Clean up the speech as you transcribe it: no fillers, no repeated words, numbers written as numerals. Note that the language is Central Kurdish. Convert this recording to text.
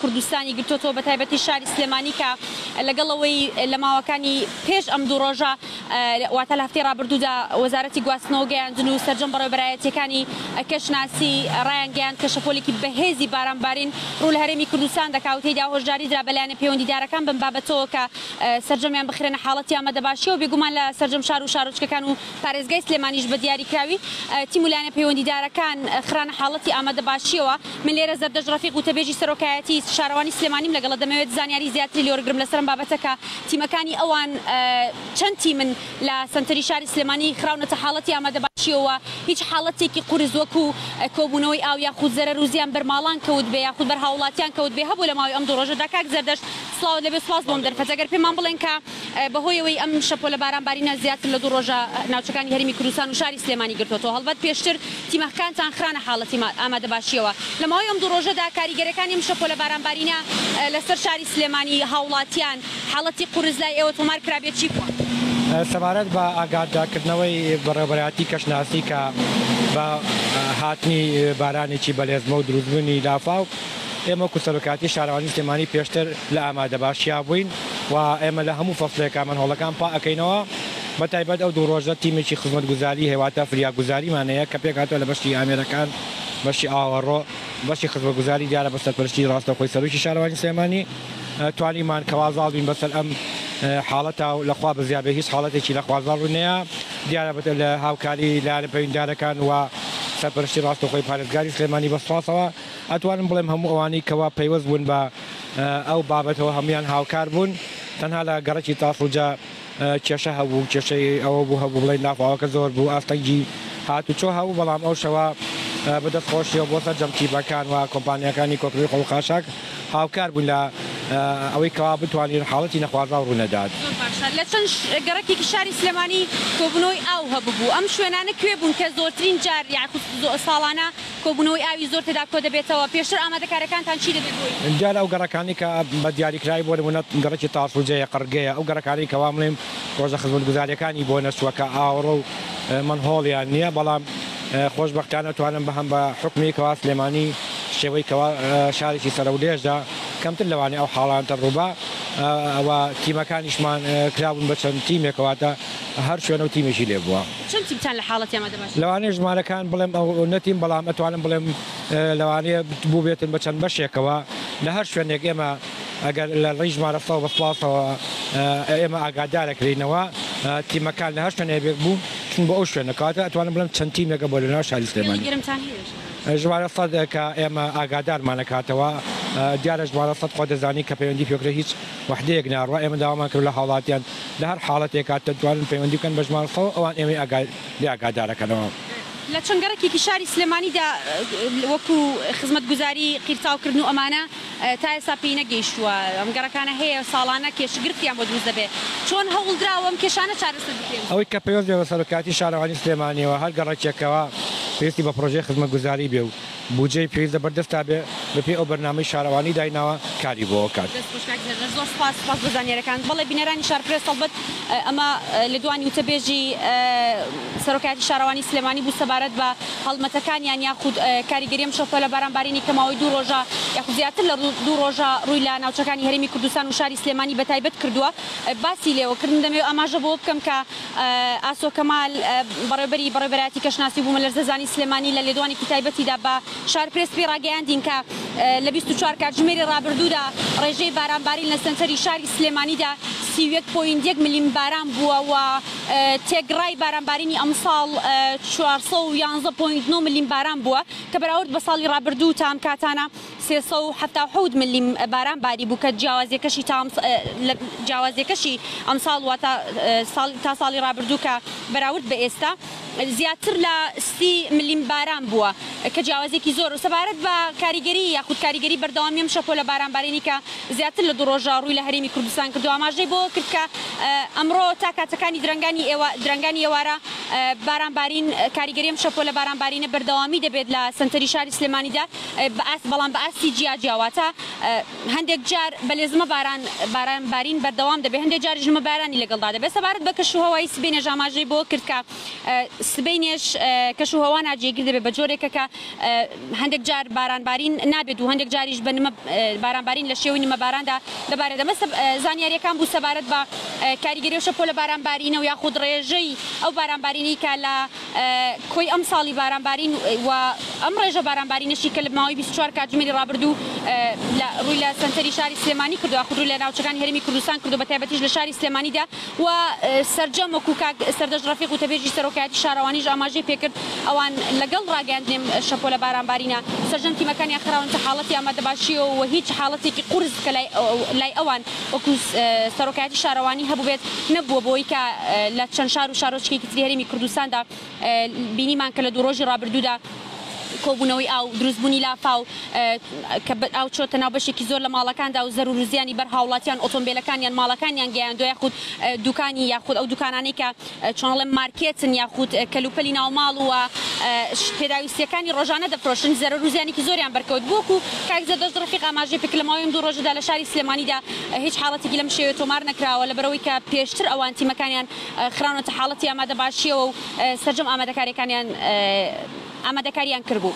کوردستانی گرتوتەوە بە تایبەتی شاری سلێمانی کە لەگەڵەوەی لە ماوەکانی پێش ئەم دوو ڕۆژە واتە لە هەفتەی ڕابردوودا وەزارەتی گواستنەوە گەیاندن و سەرجەم بەڕێوەبەرایەتیەکانی کەشناسی ڕایان گەیاند کە شەپۆلێکی بەهێزی بارانبارین ڕوو لە هەرێمی کوردستان دەکاوتەیدا هۆشداریدرا بەلایەنە پەیوەندیدارەکان بم بابەتەوە کە سەرجەمیان بخرێنە حاڵەتی ئامادەباشیەوە بێگومان لە سەرجەم شار و شارۆچکەکان و پارێزگای سلێمانیش بە دیاریکراوی تیم و لایەنە پەیوەندیدارەکان خرانە حاڵەتی ئامادەباشیەوە. من لێرە زەردەژ ڕەفیق وتەبێژی سەرۆکایەتی شارەوانی سلێمانیم لەگەڵە دەمەوێت زانیاری زیاتری لێوەرگرم لەسەرم بابەتەکە تیمەکانی ئەوان چەند تیمن لە سنتەری شاری سلێمانی خراونەتە حاڵەتی ئامادەباشیەوە هیچ حاڵەتێکی قورس وەکو کۆبوونەوەی ئاو یاخود زەرەر و زیان بەرماڵان کەوت بێ یاخود بەرهاوڵاتیان کەوت بێ هەبوو لە ماوەی ئەم دوو ڕۆژەدا. کاک زەردەژ سڵاو لەبێ سپاس بۆم دەرفەت ئەگەر پێمان بڵێن کە بەهۆیەوەی ئەم شەپۆلە بارانبارینە زیاتر لە دوو ڕۆژە ناوچەکانی هەرێمی کوردستان و شاری سلێمانی گرتووەتەوە هەڵبەت پێشتر تیمەکانتان خرانە حاڵەتی ئامادەباشیەوە لە ماوەی ئەم دوو ڕۆژەدا کاریگەرەکانی ئەم شەپۆلە بارانبارینە لەسەر شاری سلێمانی هاوڵاتیان حاڵەتی قورس لای ئێوە تۆمار کرابێت چی بووە؟ سەبارەت بە ئاگادارکردنەوەی بەڕێوەبەرایەتی کەشناسی کە بە هاتنی بارانێکی بەلێزمە و دروستبوونی لافاو ئێمە کوسەرۆکاتی شارەوانی سلێمانی پێشتر لە ئامادەباشیا بووین و ئێمە لە هەموو فەسڵێکە منهۆڵەکان پا ئەەکەینەوە بە تایبەت ئەو دوو ڕۆژە تیمێکی خزمەتگوزاری هێواتە فریاگوزاریمانەیە کە پێکاتەوە لە بەشی ئامێرەکان بەشی ئاوەڕۆ بەشی خزمەتگوزاری دیارە بە سەرپەرشتی ڕاستەوخۆی سەرۆکی شارەوانی سلێمانی توانیمان کەوازاڵ بین بەسەر ئەم حاڵەتە و لەخوا بزیابێ هیچ حاڵەتێکی لە خوازاڵ ڕوونەیە دیارە لە هاوکاری لایەنە پەیوەندیدارەکان و سەرپەرشتی ڕاستەوخۆی پارێزگاری سلێمانی بەسپاسەوە ئەتوانم بڵێم هەموو ئەوانی کەوا پەیوەست بوون بە ئەو بابەتەوە هەمویان هاوکار بوون تەنها لە گەڕەکی تافڵجا کێشە هەبوو کێشەی ئەوە بوو هەبوو بڵێن لافاوەکە زۆر بوو ئاستەنگی هاتوچۆ هەبوو بەڵام ئەو شەوە بەدەستخۆشیەوە بۆ سەرجەم تیمەکان و کۆمپانیەکانی کۆکردی خۆڵخاشاک هاوکار بوون لە ئەوەی کەوا بتوانین حاڵەتی نەخوازاڵ ڕوونەدات. لە چەند گەڕێکی شاری سلێمانی کۆبوونەوەی ئاو هەبوو ئەم شوێنانە کوێ بوون کە زۆرترین جار یاخود ساڵانە کۆبوونەوەی ئاوی زۆر تێدا کۆ دەبێتەوە پێشتر ئامادەکارەکانتان چی دەبێت بۆی؟ دیارە ئەو گەڕەکانی کە بە دیاریکرای بۆ نمونە گەڕێکی تاسوجەیە قەرگەیە ئەو گەڕەکانی کەوا بڵێم ڕۆژە خزمەتگوزاریەکانی بۆ نەچووەکە ئاوەڕۆ و منهۆڵیان نییە بەڵام خۆشبەختانە توانم بە هەم بە حکمی کەوا سلێمانی شێوەی کەوا شارێکی سەرە و لێژدا کەمتر لەوانی ئەو حاڵانتە ڕووبا ئەوە تیمەکانیشمان کرابوون بە چەند تیمێکەوەتە هەر شوێنە و تیمێکی لێ بووە. چەند تیمتان لە حاڵەتی ئامادەباشی؟ لەوانەیە ژمارەکان بڵێم ئەو نەتیم بەڵام ئەتوانم بڵێم لەوانەیە بوو بێتن بە چەند بەشێکەوە لە هەر شوێنێک ئێمە ئەگەر لە ڕێی ژمارە سەڵ بەسپاسەوە ئێمە ئاگادارەکرینەوە تیمەکان لە هەر شوێنێک بوو چون بۆ ئەو شوێنەکەواتە ئەتوانم بڵێم چەند تیمێکە بۆ لەناو شاری سلێمانی. ژمارە سەد کە ئێمە ئاگادارمانەکاتەوە دیارە ژمارە سەد خۆ دەزانی کە پەیوەندی پێکرێ هیچ وحدەیەک ناڕوە ئێمە داوامان کرد لە حاڵاتیان لە هەر حاڵەتێکات دەتوانن پەیوەندی بکەن بە ژمارە سەد ئەوان ئێمە لێ ئاگادارەکەنەوە. لە چەند گەڕێکی شاری سلێمانیدا وەکو خزمەتگوزاری قیرچاوکردن و ئەمانە تا ئێستا پێی نەگەیشتووە ئەم گەڕەکانە هەیە ساڵانە کێشەگرتیان بۆ دروست دەبێت چۆن هەوڵدراوە ئەم کێشانە چارەسەر بکرێن؟ ئەوەی کە پێوەست بێ بە سەرۆکاتی شارەوانی سلێمانیەوە هەر گەڕێکێکەوە پێویستی بە پرۆژەی خزمەتگوزاری بێ و بودجەی پێویست بەردەستا بێ بەپێی ئەو بەرنامەی شارەوانی دایناوە کاری بۆ کات. زۆر سپاس بۆ زانیاریەکان. بەڵێ بینەرانی شارپرێس هەڵبەت ئەمە لە دوانی وتەبێژی سەرۆکایەتی شارەوانی سلێمانی بوو سەبارەت بە هەڵمەتەکانیان یاخود کاریگەری ئەم شەپۆلە بارانبارینی کە ماوەی دوو ڕۆژە یاخود زیاتر لە دوو ڕۆژە ڕووی لە ناوچەکانی هەرێمی کوردستان و شاری سلێمانی بەتایبەت کردووە باسی لێوەکردن دەمێ ئەماژە بۆ بکەم کە ئاسۆ کەمال بەڕێوەبەرایەتی کەشناسی بوومە لە زەزانی سلێمانی لە لێدوانێکی تایبەتیدا بە شارپرێس پێی ڕاگەیاندین کە لە 24 کاتژمێری ڕابردوودا ڕێژەی بارانبارین لە سنتەری شاری سلێمانیدا 31.1 ملیم باران بووە و تێگڕای بارانبارینی ئەمساڵ 411.9 ملیم باران بووە کە بەراورد بە ساڵی ڕابردوو تا ئەم کاتانە 377 ملیم باران باری بوو کە جیاوازیەکەشی ئەمساڵ واتە تا ساڵی ڕابردوو کە بەراورد بە ئێستا زیاتر لە 30 ملیم باران بووە کە جیاوازێکی زۆر و سەبارەت بە کاریگەری یاخود کاریگەری بەردەوامی ئەم شەپۆلە بارانبارینی کە زیاتر لە دوو ڕۆژە ڕووی لە هەرێمی کوردستان کردو ئاماژەی بۆ کرد کە ئەمڕۆ تا کاتەکانی درەنگانی ئێوارە بارانبارین کاریگەری ئەم شەپۆلە بارانبارینە بەردەوامی دەبێت لە سنتەری شاری سلێمانیدا بەڵام بە ئاستی جیاواتە هەندێک جار بەلێزمە بارانبارین بەردەوام دەبێت هەندێک جاری ژمە بارانی لەگەڵدا دەبێت سەبارەت بە کەشوهەوای سبێنێ ئاماژەی بۆ کرد کە سبینش کەش و هەوانا جێگیر دەبێت بە جۆرێکە هەندێک جار بارانبارین نابێت و هەندێک جاریش بە بارانبارین لە شێوەی نمەباراندا دەبارێت دەمە زانیاریەکان بوو سەبارەت بە کاریگەری و شەپۆلە بارانبارینە و یاخود ڕێژەی ئەو بارانبارینی کە لە کۆی ئەم ساڵی بارانبارین و ئەم ڕێژە بارانبارینەشی کە لە ماوەی 24 کاتژمێری ڕابردوو ڕووی لە سەنتەری شاری سلێمانی کردو خودرو لە ناوچەکانی هەرێمی کوردستان کردو بە تایبەتیش لە شاری سلێمانیدا و سەرجەم وەکو سەردەش ڕەفیق و تەبێژی سەرۆکایەتی شارەوانیش ئاماژەی پێکرد ئەوان لەگەڵ ڕاگەاندنێم شەپۆلە بارانبارینە سەرجەم تیمەکانی خراونتە حاڵەتی ئامادەباشیەوە و هیچ حاڵەتێکی قورس کە لای ئەوان وەکو سەرۆکایەتی شارەوانی هەبوو بێت نەبووە بۆی کە لە چەند شار و شارۆچکێکی تری هەرێمی کوردستاندا بینیمان کە لە دوو ڕۆژی ڕابردوودا کۆبوونەوەی ئاو دروستبوونی لافاو کە ئاو چۆتە ناو بەشێکی زۆر لە ماڵەکاندا و زەرورزیانی بەر هاوڵاتیان ئۆتۆمبیلەکانیان ماڵەکانیان گەیاندۆ یاخود دوکانی یاخود ئەو دوکانانەی کە چۆنڵێم مارکێتن یاخود کەلوپەلی ناوماڵ و پێداویستیەکانی ڕۆژانە دەفرۆشن زەرورزیانێکی زۆریان بەرکەوت بووکو کاک زەردەست ڕەفیق ئاماژەی پێکرد لە ماوەی دوو ڕۆژەدا لە شاری سلێمانیدا هیچ حاڵەتێکی لەم شێوە تۆمار نەکراوە لەبەرەوەی کە پێشتر ئەوان تیمەکانیان خراونەتە حاڵەتی ئامادەباشیەوە و سەرجەم ئامادەکاریەکانیان ئامادەکاریان کردبوو.